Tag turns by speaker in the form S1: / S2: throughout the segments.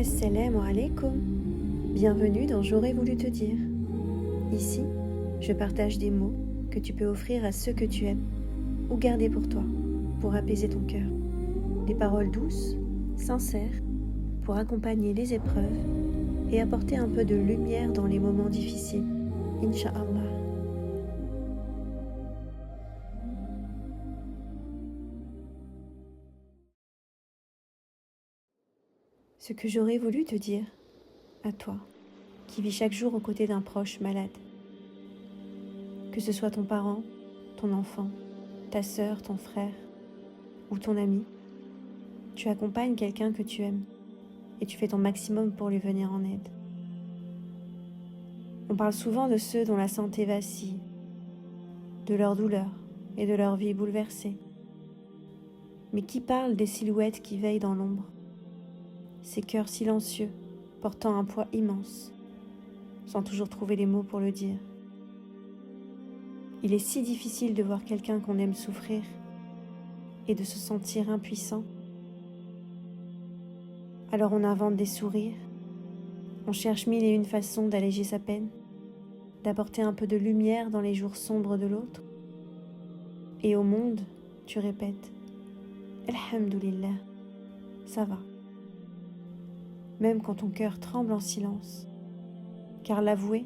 S1: Assalamu alaikum. Bienvenue dans J'aurais voulu te dire. Ici, je partage des mots que tu peux offrir à ceux que tu aimes ou garder pour toi, pour apaiser ton cœur. Des paroles douces, sincères, pour accompagner les épreuves et apporter un peu de lumière dans les moments difficiles. Inch'Allah. Ce que j'aurais voulu te dire, à toi, qui vis chaque jour aux côtés d'un proche malade. Que ce soit ton parent, ton enfant, ta sœur, ton frère ou ton ami, tu accompagnes quelqu'un que tu aimes et tu fais ton maximum pour lui venir en aide. On parle souvent de ceux dont la santé vacille, de leur douleur et de leur vie bouleversée. Mais qui parle des silhouettes qui veillent dans l'ombre, ces cœurs silencieux portant un poids immense, sans toujours trouver les mots pour le dire. Il est si difficile de voir quelqu'un qu'on aime souffrir et de se sentir impuissant. Alors on invente des sourires, on cherche mille et une façons d'alléger sa peine, d'apporter un peu de lumière dans les jours sombres de l'autre. Et au monde, tu répètes « Alhamdulillah, ça va ». Même quand ton cœur tremble en silence, car l'avouer,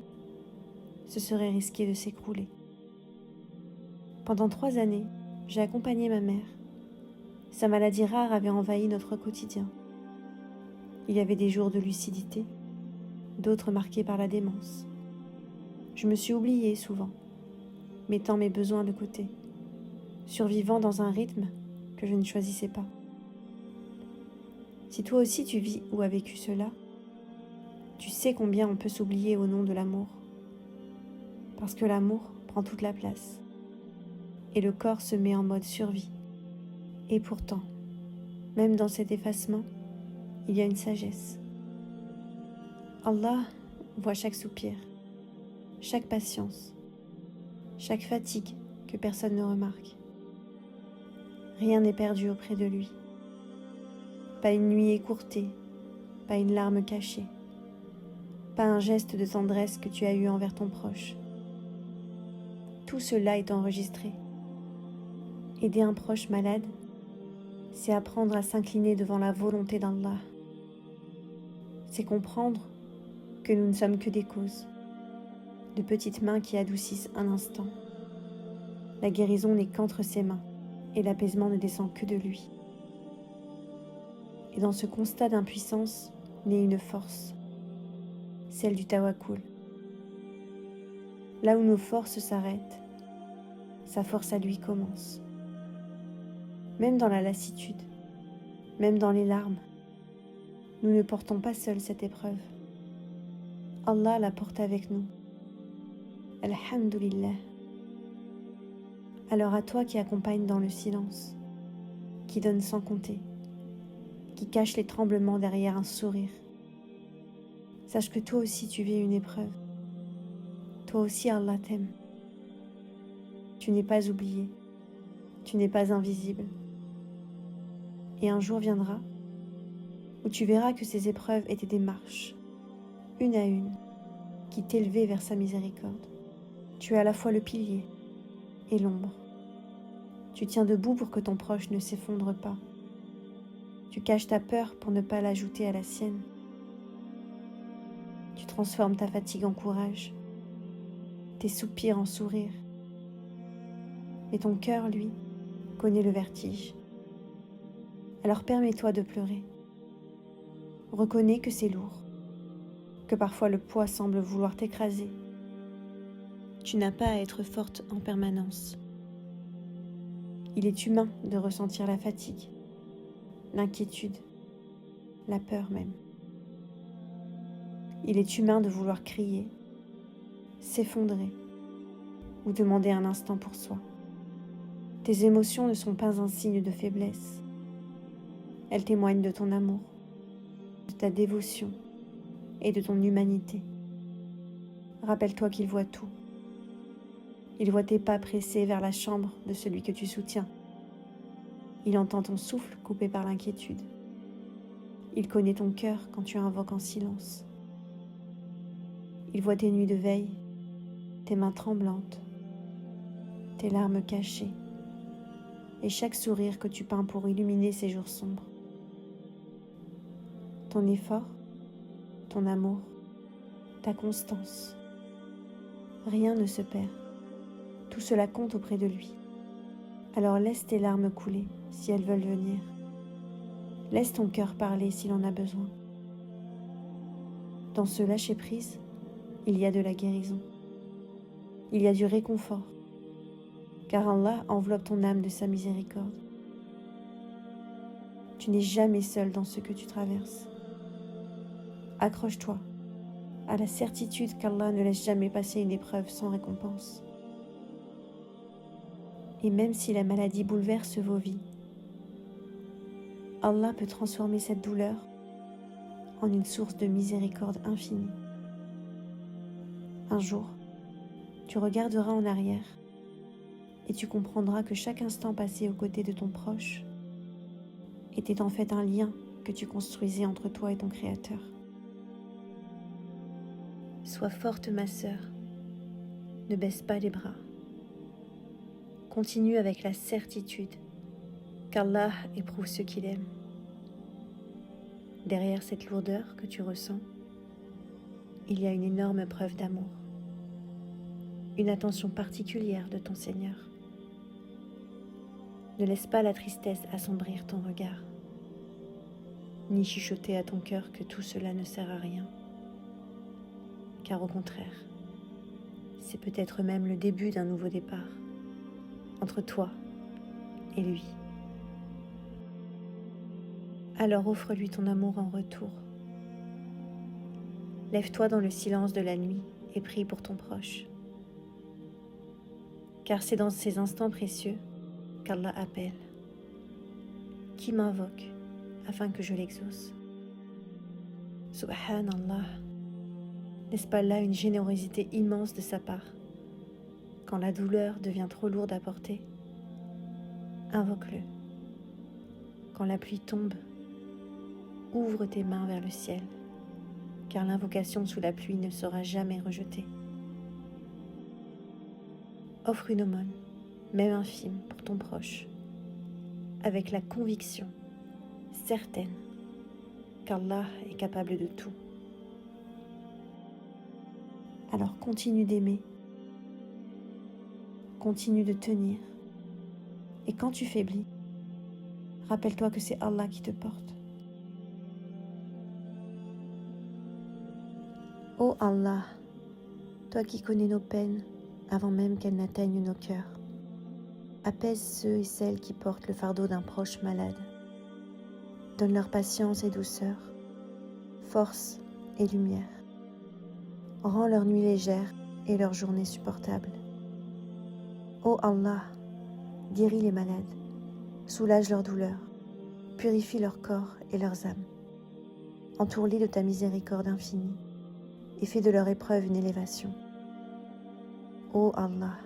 S1: ce serait risquer de s'écrouler. Pendant 3 années, j'ai accompagné ma mère. Sa maladie rare avait envahi notre quotidien. Il y avait des jours de lucidité, d'autres marqués par la démence. Je me suis oubliée souvent, mettant mes besoins de côté, survivant dans un rythme que je ne choisissais pas. Si toi aussi tu vis ou as vécu cela, tu sais combien on peut s'oublier au nom de l'amour. Parce que l'amour prend toute la place. Et le corps se met en mode survie. Et pourtant, même dans cet effacement, il y a une sagesse. Allah voit chaque soupir, chaque patience, chaque fatigue que personne ne remarque. Rien n'est perdu auprès de lui. Pas une nuit écourtée, pas une larme cachée, pas un geste de tendresse que tu as eu envers ton proche. Tout cela est enregistré. Aider un proche malade, c'est apprendre à s'incliner devant la volonté d'Allah. C'est comprendre que nous ne sommes que des causes, de petites mains qui adoucissent un instant. La guérison n'est qu'entre ses mains et l'apaisement ne descend que de lui. Et dans ce constat d'impuissance naît une force, celle du tawakkul. Là où nos forces s'arrêtent, sa force à lui commence. Même dans la lassitude, même dans les larmes, nous ne portons pas seuls cette épreuve. Allah la porte avec nous. Alhamdulillah. Alors à toi qui accompagne dans le silence, qui donne sans compter, qui cache les tremblements derrière un sourire, sache que toi aussi tu vis une épreuve. Toi aussi Allah t'aime. Tu n'es pas oublié, tu n'es pas invisible. Et un jour viendra où tu verras que ces épreuves étaient des marches, une à une, qui t'élevaient vers sa miséricorde. Tu es à la fois le pilier et l'ombre. Tu tiens debout pour que ton proche ne s'effondre pas. Tu caches ta peur pour ne pas l'ajouter à la sienne. Tu transformes ta fatigue en courage, tes soupirs en sourires. Mais ton cœur, lui, connaît le vertige. Alors permets-toi de pleurer. Reconnais que c'est lourd, que parfois le poids semble vouloir t'écraser. Tu n'as pas à être forte en permanence. Il est humain de ressentir la fatigue, l'inquiétude, la peur même. Il est humain de vouloir crier, s'effondrer ou demander un instant pour soi. Tes émotions ne sont pas un signe de faiblesse. Elles témoignent de ton amour, de ta dévotion et de ton humanité. Rappelle-toi qu'il voit tout. Il voit tes pas pressés vers la chambre de celui que tu soutiens. Il entend ton souffle coupé par l'inquiétude. Il connaît ton cœur quand tu invoques en silence. Il voit tes nuits de veille, tes mains tremblantes, tes larmes cachées et chaque sourire que tu peins pour illuminer ces jours sombres. Ton effort, ton amour, ta constance, rien ne se perd. Tout cela compte auprès de lui. Alors laisse tes larmes couler si elles veulent venir. Laisse ton cœur parler s'il en a besoin. Dans ce lâcher-prise, il y a de la guérison. Il y a du réconfort, car Allah enveloppe ton âme de sa miséricorde. Tu n'es jamais seul dans ce que tu traverses. Accroche-toi à la certitude qu'Allah ne laisse jamais passer une épreuve sans récompense. Et même si la maladie bouleverse vos vies, Allah peut transformer cette douleur en une source de miséricorde infinie. Un jour, tu regarderas en arrière et tu comprendras que chaque instant passé aux côtés de ton proche était en fait un lien que tu construisais entre toi et ton Créateur. Sois forte, ma sœur, ne baisse pas les bras. Continue avec la certitude qu'Allah éprouve ceux qu'il aime. Derrière cette lourdeur que tu ressens, il y a une énorme preuve d'amour, une attention particulière de ton Seigneur. Ne laisse pas la tristesse assombrir ton regard, ni chuchoter à ton cœur que tout cela ne sert à rien, car au contraire, c'est peut-être même le début d'un nouveau départ entre toi et lui. Alors offre-lui ton amour en retour. Lève-toi dans le silence de la nuit et prie pour ton proche. Car c'est dans ces instants précieux qu'Allah appelle. Qui m'invoque afin que je l'exauce? Subhanallah, n'est-ce pas là une générosité immense de sa part? Quand la douleur devient trop lourde à porter, invoque-le. Quand la pluie tombe, ouvre tes mains vers le ciel, car l'invocation sous la pluie ne sera jamais rejetée. Offre une aumône, même infime, pour ton proche, avec la conviction certaine qu'Allah est capable de tout. Alors continue d'aimer, continue de tenir, et quand tu faiblis, rappelle-toi que c'est Allah qui te porte. Ô Allah, toi qui connais nos peines avant même qu'elles n'atteignent nos cœurs, apaise ceux et celles qui portent le fardeau d'un proche malade. Donne leur patience et douceur, force et lumière. Rends leur nuit légère et leur journée supportable. Ô Allah, guéris les malades, soulage leur douleur, purifie leur corps et leurs âmes. Entoure-les de ta miséricorde infinie et fais de leur épreuve une élévation. Ô Allah,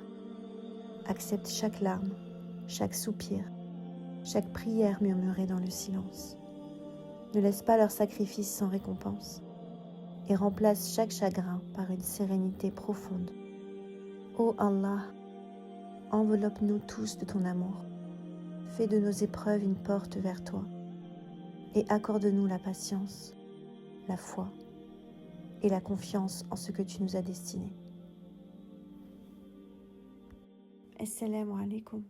S1: accepte chaque larme, chaque soupir, chaque prière murmurée dans le silence. Ne laisse pas leur sacrifice sans récompense et remplace chaque chagrin par une sérénité profonde. Ô Allah, enveloppe-nous tous de ton amour. Fais de nos épreuves une porte vers toi et accorde-nous la patience, la foi et la confiance en ce que tu nous as destiné. Assalamu alaikum.